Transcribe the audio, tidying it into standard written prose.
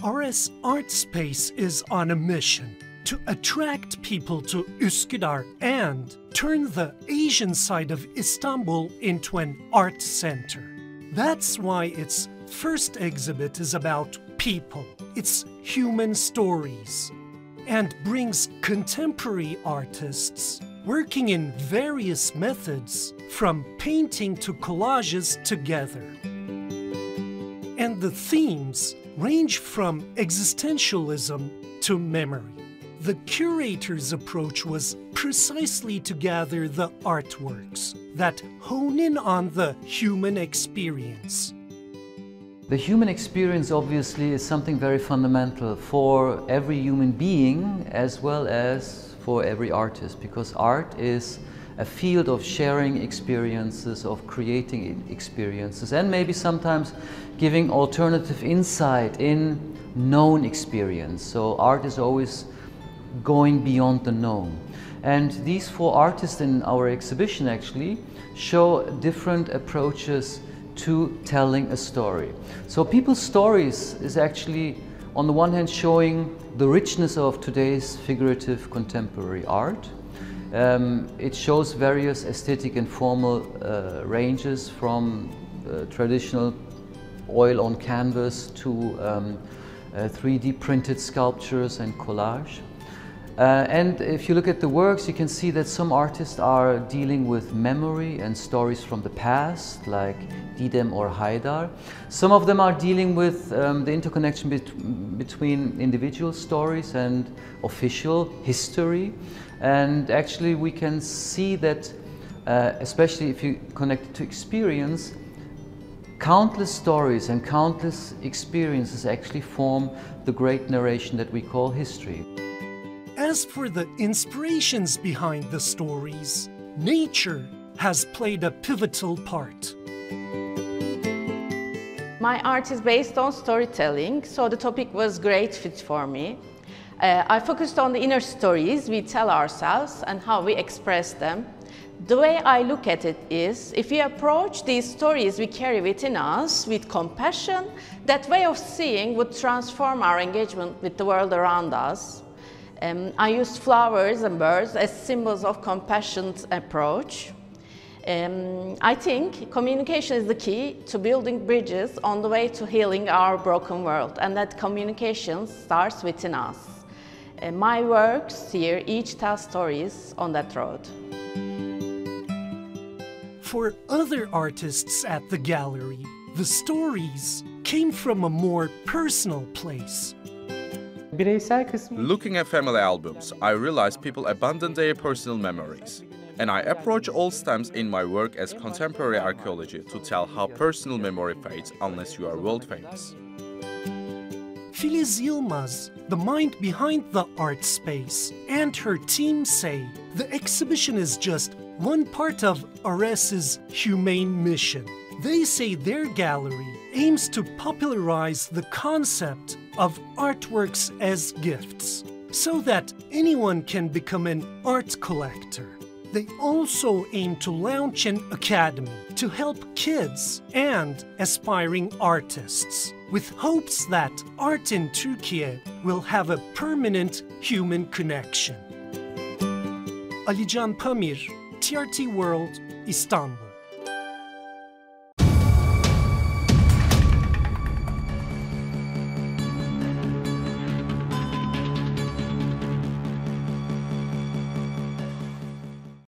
RS Art Space is on a mission to attract people to Üsküdar and turn the Asian side of Istanbul into an art center. That's why its first exhibit is about people, its human stories, and brings contemporary artists working in various methods from painting to collages together. And the themes range from existentialism to memory. The curator's approach was precisely to gather the artworks that hone in on the human experience. The human experience obviously is something very fundamental for every human being as well as for every artist, because art is a field of sharing experiences, of creating experiences, and maybe sometimes giving alternative insight in known experience. So art is always going beyond the known. And these four artists in our exhibition actually show different approaches to telling a story. So people's stories is actually on the one hand showing the richness of today's figurative contemporary art. It shows various aesthetic and formal ranges from traditional oil on canvas to 3D printed sculptures and collage. And if you look at the works, you can see that some artists are dealing with memory and stories from the past, like Didem or Haydar. Some of them are dealing with the interconnection between individual stories and official history. And actually we can see that, especially if you connect it to experience, countless stories and countless experiences actually form the great narration that we call history. As for the inspirations behind the stories, nature has played a pivotal part. My art is based on storytelling, so the topic was a great fit for me. I focused on the inner stories we tell ourselves and how we express them. The way I look at it is, if we approach these stories we carry within us with compassion, that way of seeing would transform our engagement with the world around us. I used flowers and birds as symbols of compassionate approach. I think communication is the key to building bridges on the way to healing our broken world, and that communication starts within us. My works here each tell stories on that road. For other artists at the gallery, the stories came from a more personal place. Looking at family albums, I realized people abandon their personal memories. And I approach all stems in my work as contemporary archaeology to tell how personal memory fades unless you are world famous. Filiz Yılmaz, the mind behind the art space, and her team say the exhibition is just one part of RS's humane mission. They say their gallery aims to popularize the concept of artworks as gifts, so that anyone can become an art collector. They also aim to launch an academy to help kids and aspiring artists, with hopes that art in Turkey will have a permanent human connection. Alican Pamir, TRT World, Istanbul.